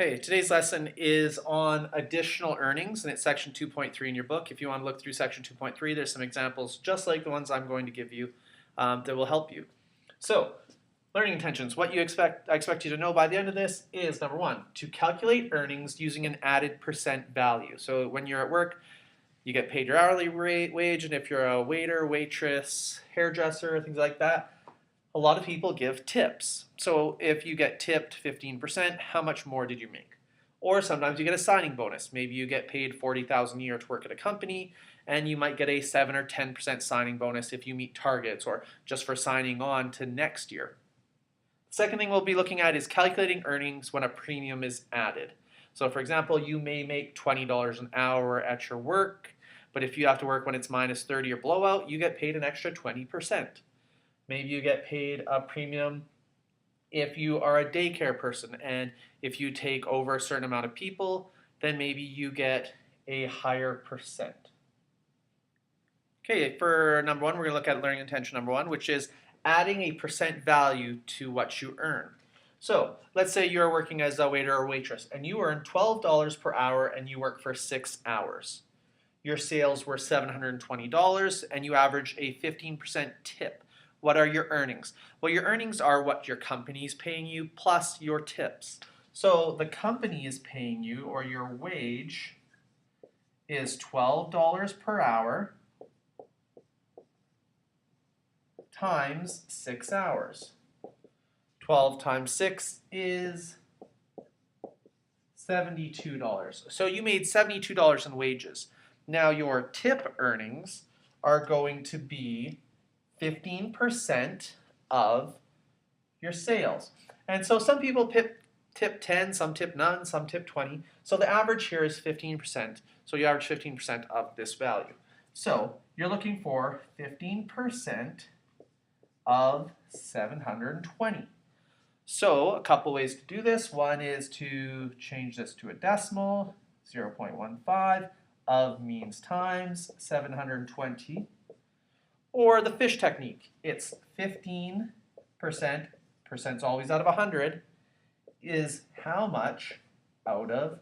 Hey, today's lesson is on additional earnings, and it's section 2.3 in your book. If you want to look through section 2.3, there's some examples just like the ones I'm going to give you that will help you. So, learning intentions. What I expect you to know by the end of this is, number one, to calculate earnings using an added percent value. So when you're at work, you get paid your hourly wage, and if you're a waiter, waitress, hairdresser, things like that, a lot of people give tips. So if you get tipped 15%, how much more did you make? Or sometimes you get a signing bonus. Maybe you get paid $40,000 a year to work at a company, and you might get a 7 or 10% signing bonus if you meet targets or just for signing on to next year. The second thing we'll be looking at is calculating earnings when a premium is added. So for example, you may make $20 an hour at your work, but if you have to work when it's minus 30 or blowout, you get paid an extra 20%. Maybe you get paid a premium if you are a daycare person, and if you take over a certain amount of people, then maybe you get a higher percent. Okay, for number one, we're going to look at learning intention number one, which is adding a percent value to what you earn. So let's say you're working as a waiter or waitress, and you earn $12 per hour and you work for 6 hours. Your sales were $720 and you average a 15% tip. What are your earnings? Well, your earnings are what your company is paying you plus your tips. So the company is paying you, or your wage is $12 per hour times 6 hours. 12 times 6 is $72. So you made $72 in wages. Now your tip earnings are going to be 15% of your sales. And so some people tip 10, some tip none, some tip 20. So the average here is 15%. So you average 15% of this value. So you're looking for 15% of 720. So a couple ways to do this. One is to change this to a decimal. 0.15 of means times 720. Or the fish technique. It's 15%, percent's always out of 100, is how much out of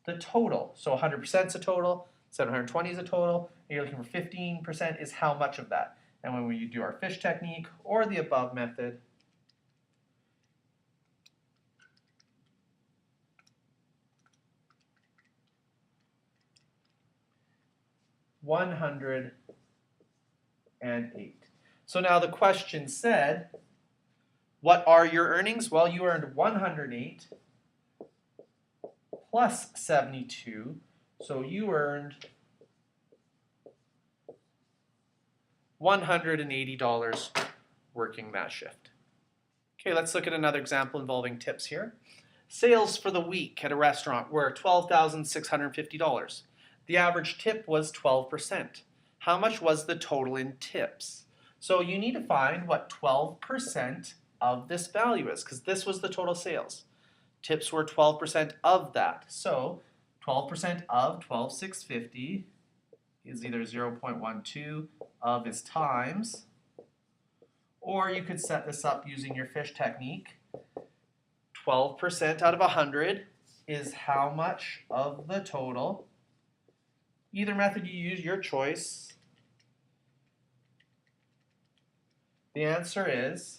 the total. So 100% is a total, 720 is a total, and you're looking for 15% is how much of that. And when we do our fish technique or the above method, $108. So now the question said, what are your earnings? Well, you earned 108 plus 72, so you earned $180 working that shift. Okay, let's look at another example involving tips here. Sales for the week at a restaurant were $12,650. The average tip was 12%. How much was the total in tips? So you need to find what 12% of this value is, because this was the total sales. Tips were 12% of that. So 12% of 12,650 is either 0.12 of is times, or you could set this up using your fish technique. 12% out of 100 is how much of the total. Either method you use, your choice. The answer is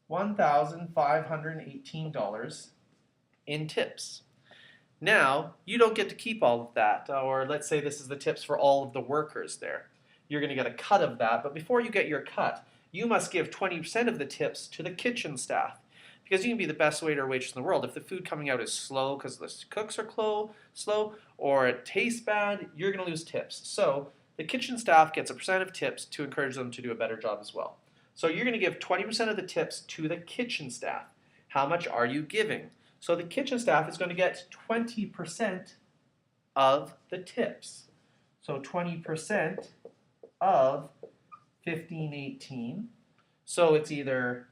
$1,518 in tips. Now, you don't get to keep all of that, or let's say this is the tips for all of the workers there. You're going to get a cut of that, but before you get your cut, you must give 20% of the tips to the kitchen staff. Because you can be the best waiter or waitress in the world. If the food coming out is slow because the cooks are slow, or it tastes bad, you're going to lose tips. So the kitchen staff gets a percent of tips to encourage them to do a better job as well. So you're going to give 20% of the tips to the kitchen staff. How much are you giving? So the kitchen staff is going to get 20% of the tips. So 20% of 1518. So it's either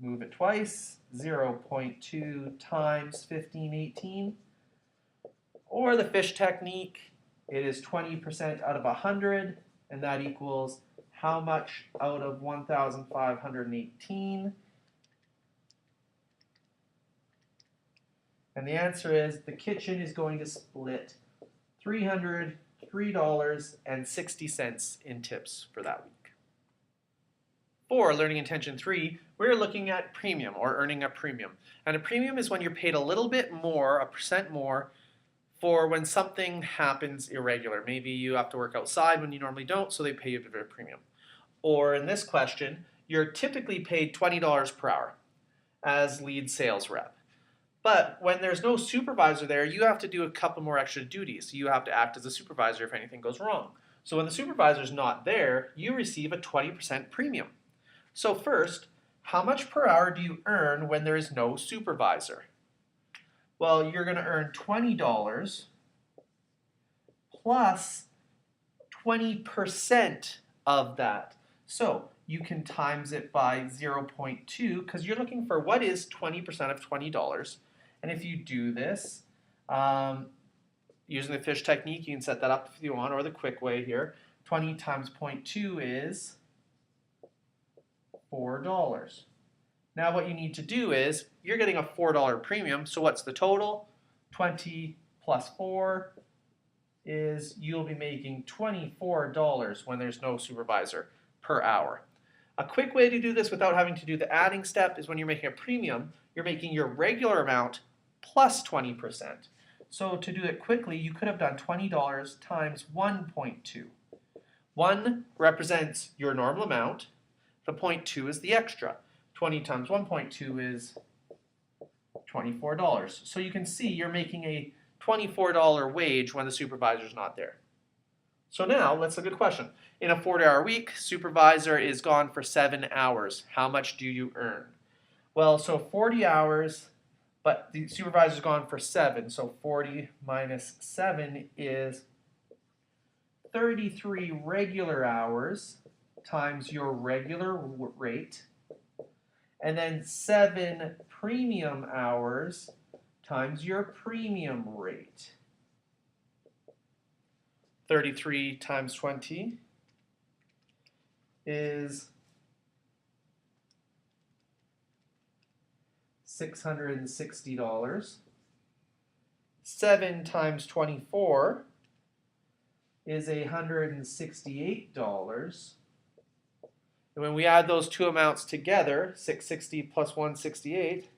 move it twice, 0.2 times 1518, or the fish technique, it is 20% out of 100, and that equals how much out of 1,518 And the answer is the kitchen is going to split $303.60 in tips for that week. For learning intention 3, we're looking at premium or earning a premium. And a premium is when you're paid a little bit more, a percent more, for when something happens irregular. Maybe you have to work outside when you normally don't, so they pay you a bit of a premium. Or in this question, you're typically paid $20 per hour as lead sales rep. But when there's no supervisor there, you have to do a couple more extra duties. You have to act as a supervisor if anything goes wrong. So when the supervisor's not there, you receive a 20% premium. So first, how much per hour do you earn when there is no supervisor? Well, you're going to earn $20 plus 20% of that. So you can times it by 0.2 because you're looking for what is 20% of $20. And if you do this, using the fish technique, you can set that up if you want, or the quick way here. 20 times 0.2 is $4. Now what you need to do is, you're getting a $4 premium, so what's the total? 20 plus 4 is you'll be making $24 when there's no supervisor per hour. A quick way to do this without having to do the adding step is when you're making a premium, you're making your regular amount plus 20%. So to do it quickly, you could have done $20 times 1.2. 1 represents your normal amount. The 0.2 is the extra. 20 times 1.2 is $24. So you can see you're making a $24 wage when the supervisor's not there. So now let's look at a question. In a 40-hour week, supervisor is gone for 7 hours. How much do you earn? Well, so 40 hours, but the supervisor's gone for 7. So 40 minus 7 is 33 regular hours times your regular rate, and then 7 premium hours times your premium rate. 33 times 20 is $660. 7 times 24 is $168. And when we add those two amounts together, 660 plus 168,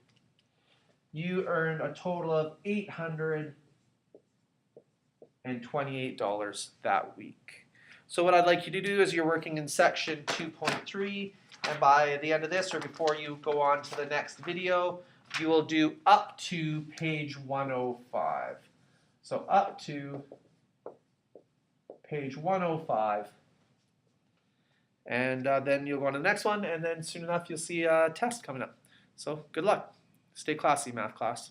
you earn a total of $828 that week. So what I'd like you to do is you're working in section 2.3, and by the end of this, or before you go on to the next video, you will do up to page 105. So up to page 105. And then you'll go on to the next one, and then soon enough you'll see a test coming up. So good luck. Stay classy, math class.